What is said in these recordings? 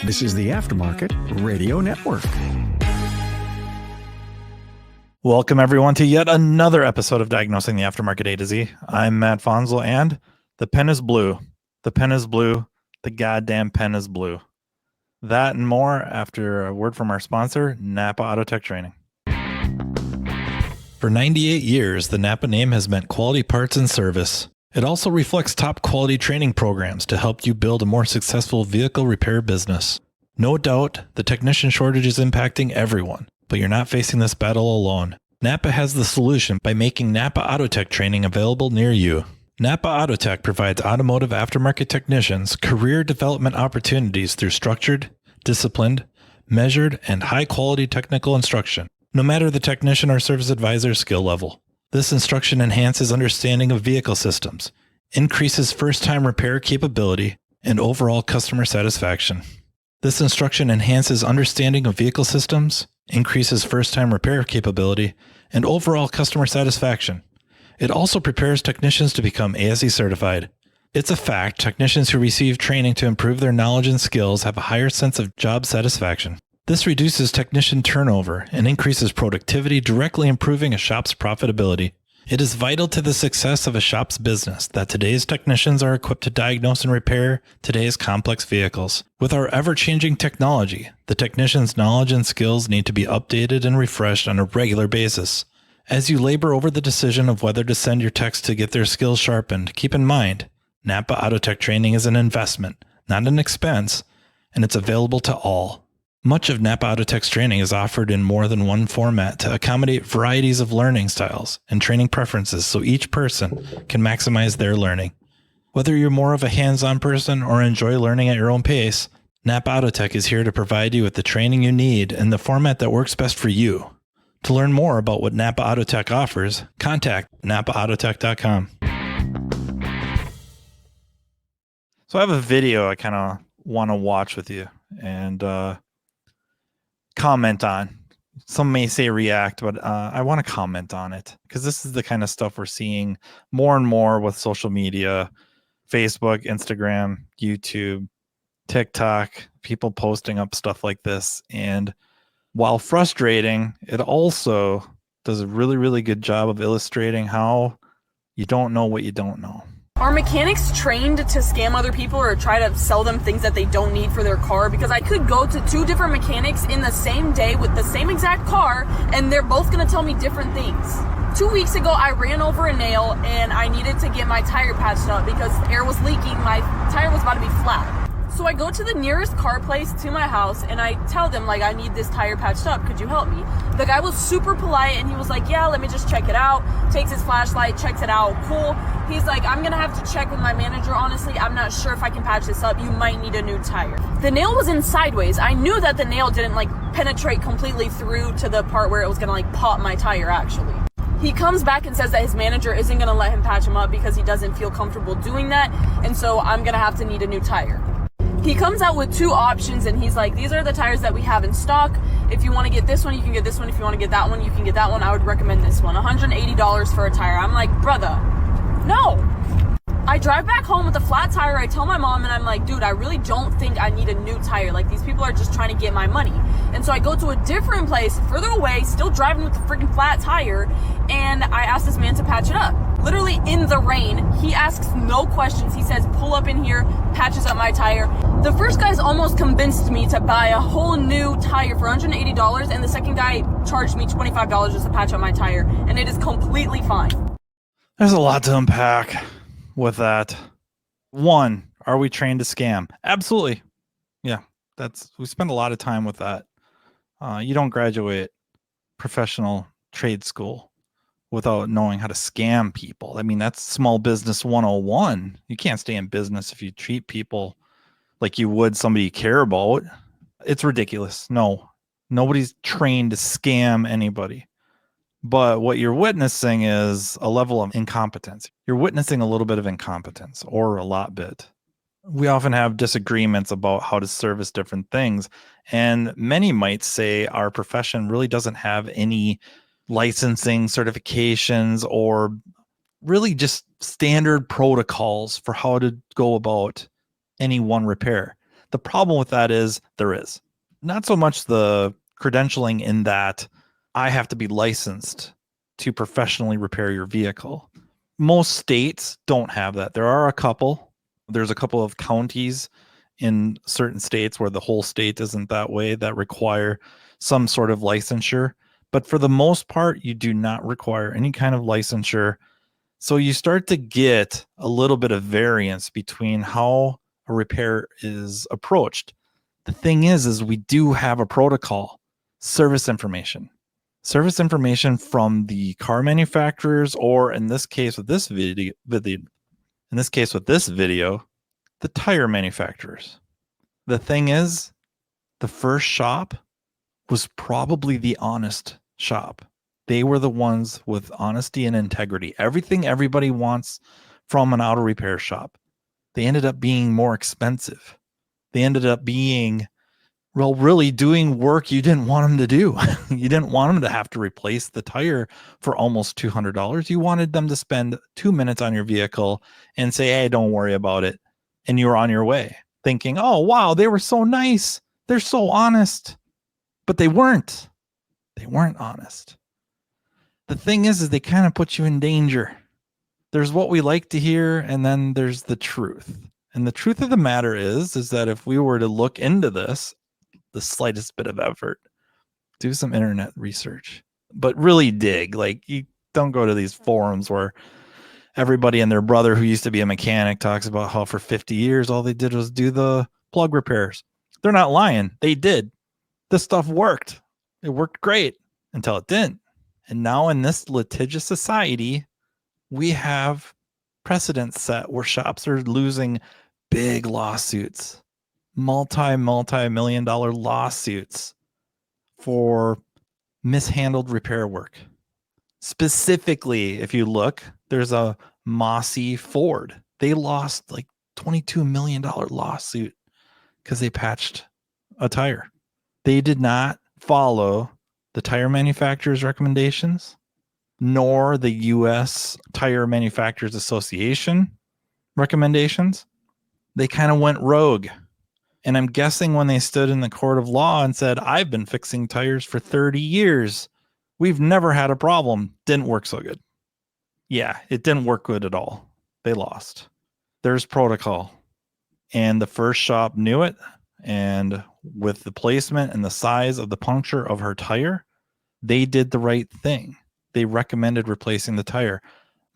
This is the Aftermarket Radio Network. Welcome, everyone, to yet another episode of Diagnosing the Aftermarket A to Z. I'm Matt Fanslow, and the pen is blue. The pen is blue. The goddamn pen is blue. That and more after a word from our sponsor, Napa Auto Tech Training. For 98 years, the Napa name has meant quality parts and service. It also reflects top quality training programs to help you build a more successful vehicle repair business. No doubt, the technician shortage is impacting everyone, but you're not facing this battle alone. Napa has the solution by making Napa Auto Tech Training available near you. Napa Auto Tech provides automotive aftermarket technicians career development opportunities through structured, disciplined, measured, and high-quality technical instruction, no matter the technician or service advisor's skill level. This instruction enhances understanding of vehicle systems, increases first-time repair capability, and overall customer satisfaction. This instruction enhances understanding of vehicle systems, increases first-time repair capability, and overall customer satisfaction. It also prepares technicians to become ASE certified. It's a fact technicians who receive training to improve their knowledge and skills have a higher sense of job satisfaction. This reduces technician turnover and increases productivity, directly improving a shop's profitability. It is vital to the success of a shop's business that today's technicians are equipped to diagnose and repair today's complex vehicles. With our ever-changing technology, the technician's knowledge and skills need to be updated and refreshed on a regular basis. As you labor over the decision of whether to send your techs to get their skills sharpened, keep in mind, Napa Auto Tech Training is an investment, not an expense, and it's available to all. Much of Napa Auto Tech's training is offered in more than one format to accommodate varieties of learning styles and training preferences so each person can maximize their learning. Whether you're more of a hands-on person or enjoy learning at your own pace, Napa Auto Tech is here to provide you with the training you need in the format that works best for you. To learn more about what Napa Auto Tech offers, contact napaautotech.com. So I have a video I kind of want to watch with you and comment on. Some may say react, but I want to comment on it because this is the kind of stuff we're seeing more and more with social media, Facebook, Instagram, YouTube, TikTok, people posting up stuff like this. And while frustrating, it also does a really, really good job of illustrating how you don't know what you don't know. Are mechanics trained to scam other people or try to sell them things that they don't need for their car? Because I could go to two different mechanics in the same day with the same exact car, and they're both going to tell me different things. 2 weeks ago, I ran over a nail, and I needed to get my tire patched up because air was leaking. My tire was about to be flat. So I go to the nearest car place to my house, and I tell them, like, I need this tire patched up. Could you help me? The guy was super polite, and he was like, yeah, let me just check it out. Takes his flashlight, checks it out. Cool. He's like, I'm going to have to check with my manager. Honestly, I'm not sure if I can patch this up. You might need a new tire. The nail was in sideways. I knew that the nail didn't, like, penetrate completely through to the part where it was going to, like, pop my tire, actually. He comes back and says that his manager isn't going to let him patch him up because he doesn't feel comfortable doing that, and so I'm going to have to need a new tire. He comes out with two options, and he's like, these are the tires that we have in stock. If you want to get this one, you can get this one. If you want to get that one, you can get that one. I would recommend this one. $180 for a tire. I'm like, brother, no. I drive back home with a flat tire. I tell my mom, and I'm like, dude, I really don't think I need a new tire. Like, these people are just trying to get my money. And so I go to a different place further away, still driving with the freaking flat tire, and I ask this man to patch it up. Literally in the rain. He asks no questions. He says, pull up in here, patches up my tire. The first guy's almost convinced me to buy a whole new tire for $180, and the second guy charged me $25 just to patch up my tire, and it is completely fine. There's a lot to unpack with that. One, are we trained to scam? Absolutely. Yeah, we spend a lot of time with that. You don't graduate professional trade school without knowing how to scam people. I mean, that's small business 101. You can't stay in business if you treat people like you would somebody you care about. It's ridiculous. No, nobody's trained to scam anybody. But what you're witnessing is a level of incompetence. You're witnessing a little bit of incompetence, or a lot bit. We often have disagreements about how to service different things. And many might say our profession really doesn't have any licensing certifications or really just standard protocols for how to go about any one repair. The problem with that is there is not so much the credentialing in that I have to be licensed to professionally repair your vehicle. Most states don't have that. There are a couple. There's a couple of counties in certain states where the whole state isn't that way that require some sort of licensure. But for the most part, you do not require any kind of licensure. So you start to get a little bit of variance between how a repair is approached. The thing is we do have a protocol, service information from the car manufacturers, or in this case with this video, the tire manufacturers. The thing is, the first shop was probably the honest shop. They were the ones with honesty and integrity. Everything everybody wants from an auto repair shop. They ended up being more expensive. They ended up being, well, really doing work you didn't want them to do. You didn't want them to have to replace the tire for almost $200. You wanted them to spend 2 minutes on your vehicle and say, hey, don't worry about it. And you were on your way thinking, oh, wow, they were so nice. They're so honest. But they weren't. They weren't honest. The thing is they kind of put you in danger. There's what we like to hear, and then there's the truth. And the truth of the matter is that if we were to look into this, the slightest bit of effort, do some internet research, but really dig. Like, you don't go to these forums where everybody and their brother who used to be a mechanic talks about how for 50 years all they did was do the plug repairs. They're not lying. They did. This stuff worked. It worked great until it didn't. And now in this litigious society, we have precedents set where shops are losing big lawsuits, multi-million dollar lawsuits for mishandled repair work. Specifically, if you look, there's a Mossy Ford. They lost like $22 million lawsuit because they patched a tire. They did not follow the tire manufacturer's recommendations, nor the U.S. Tire Manufacturers Association recommendations. They kind of went rogue. And I'm guessing when they stood in the court of law and said, I've been fixing tires for 30 years. We've never had a problem. Didn't work so good. Yeah, it didn't work good at all. They lost. There's protocol. And the first shop knew it. And with the placement and the size of the puncture of her tire, they did the right thing. They recommended replacing the tire.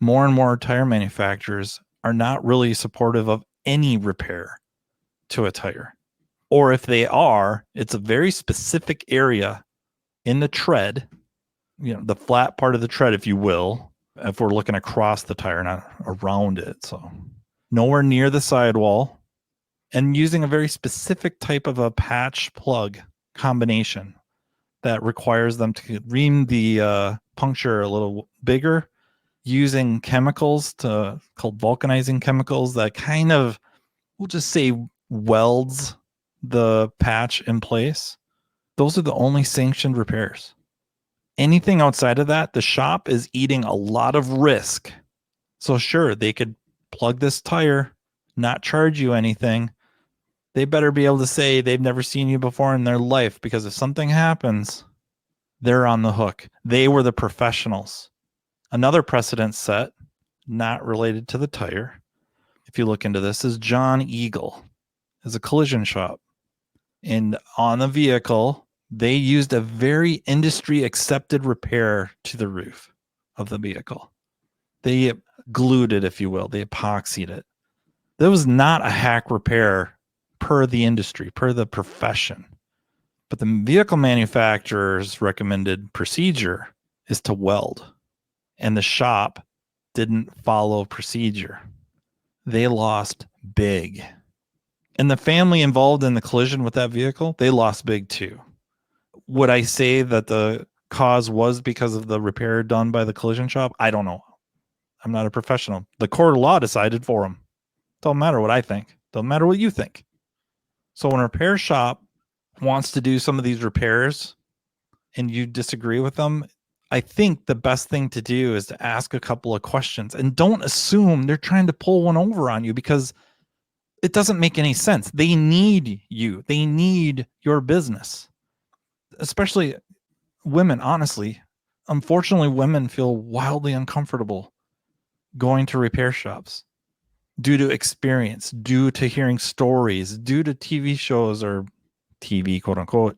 More and more tire manufacturers are not really supportive of any repair to a tire. Or if they are, it's a very specific area in the tread, the flat part of the tread, if you will, if we're looking across the tire, not around it. So nowhere near the sidewall, and using a very specific type of a patch plug combination that requires them to ream the puncture a little bigger, using chemicals called vulcanizing chemicals that kind of, we'll just say, welds the patch in place. Those are the only sanctioned repairs. Anything outside of that, the shop is eating a lot of risk. So sure, they could plug this tire, not charge you anything. They better be able to say they've never seen you before in their life, because if something happens, they're on the hook. They were the professionals. Another precedent set, not related to the tire, if you look into this, is John Eagle. Is a collision shop. And on the vehicle, they used a very industry accepted repair to the roof of the vehicle. They glued it, if you will. They epoxied it. That was not a hack repair per the industry, per the profession. But the vehicle manufacturer's recommended procedure is to weld. And the shop didn't follow procedure. They lost big. And the family involved in the collision with that vehicle, they lost big too. Would I say that the cause was because of the repair done by the collision shop? I don't know. I'm not a professional. The court of law decided for them. Don't matter what I think. Don't matter what you think. So when a repair shop wants to do some of these repairs and you disagree with them, I think the best thing to do is to ask a couple of questions, and don't assume they're trying to pull one over on you, because It doesn't make any sense. They need you. They need your business, especially women. Honestly, unfortunately, women feel wildly uncomfortable going to repair shops due to experience, due to hearing stories, due to TV shows or TV, quote unquote,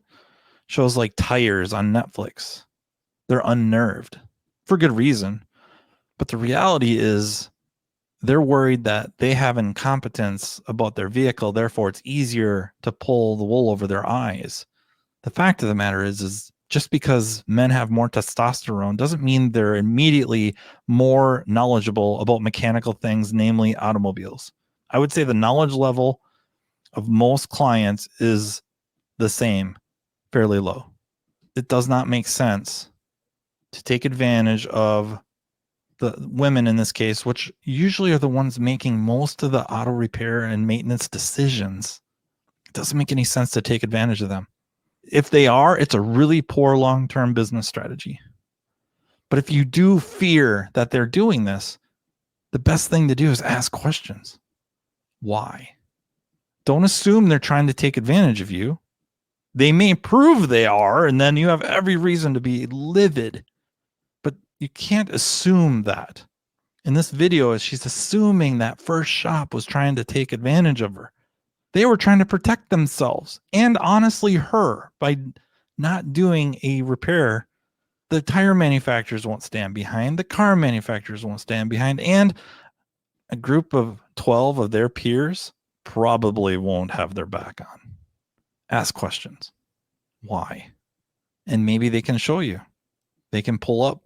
shows like Tires on Netflix. They're unnerved for good reason. But the reality is they're worried that they have incompetence about their vehicle. Therefore, it's easier to pull the wool over their eyes. The fact of the matter is just because men have more testosterone doesn't mean they're immediately more knowledgeable about mechanical things, namely automobiles. I would say the knowledge level of most clients is the same, fairly low. It does not make sense to take advantage of the women in this case, which usually are the ones making most of the auto repair and maintenance decisions. It doesn't make any sense to take advantage of them. If they are, it's a really poor long-term business strategy. But if you do fear that they're doing this, the best thing to do is ask questions. Why? Don't assume they're trying to take advantage of you. They may prove they are, and then you have every reason to be livid. But you can't assume that. In this video, she's assuming that first shop was trying to take advantage of her. They were trying to protect themselves and honestly her by not doing a repair. The tire manufacturers won't stand behind. The car manufacturers won't stand behind. And a group of 12 of their peers probably won't have their back on. Ask questions. Why? And maybe they can show you. They can pull up.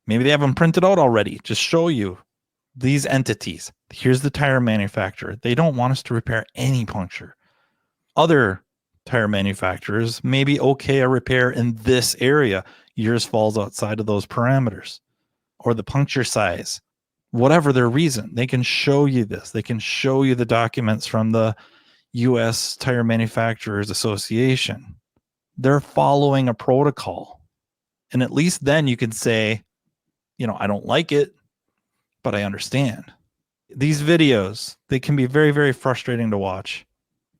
Maybe they have them printed out already. Just show you these entities. Here's the tire manufacturer. They don't want us to repair any puncture. Other tire manufacturers may be okay a repair in this area. Yours falls outside of those parameters or the puncture size. Whatever their reason, they can show you this. They can show you the documents from the U.S. Tire Manufacturers Association. They're following a protocol. And at least then you can say, I don't like it, but I understand. These videos, they can be very, very frustrating to watch,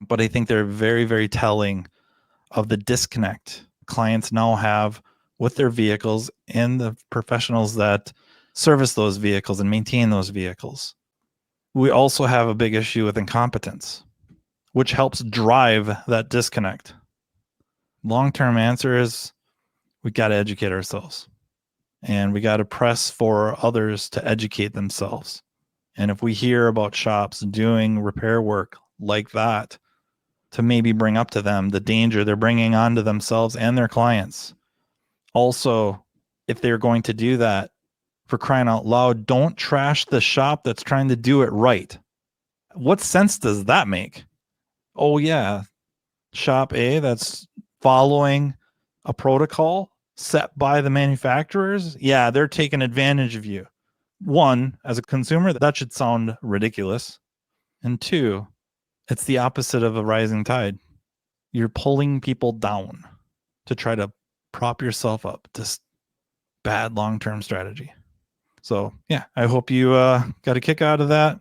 but I think they're very, very telling of the disconnect clients now have with their vehicles and the professionals that service those vehicles and maintain those vehicles. We also have a big issue with incompetence, which helps drive that disconnect. Long-term answer is we got to educate ourselves. And we got to press for others to educate themselves. And if we hear about shops doing repair work like that, to maybe bring up to them the danger they're bringing onto themselves and their clients. Also, if they're going to do that, for crying out loud, don't trash the shop that's trying to do it right. What sense does that make? Oh, yeah, shop A that's following a protocol set by the manufacturers, yeah, they're taking advantage of you. One, as a consumer, that should sound ridiculous. And two, it's the opposite of a rising tide. You're pulling people down to try to prop yourself up. Just bad long-term strategy. So, yeah, I hope you got a kick out of that.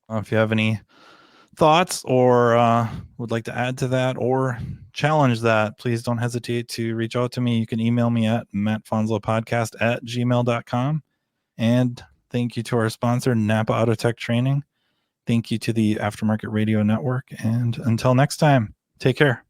If you have any thoughts or would like to add to that or challenge that, please don't hesitate to reach out to me. You can email me at mattfanslowpodcast@gmail.com. And thank you to our sponsor, Napa Auto Tech Training. Thank you to the Aftermarket Radio Network. And until next time, take care.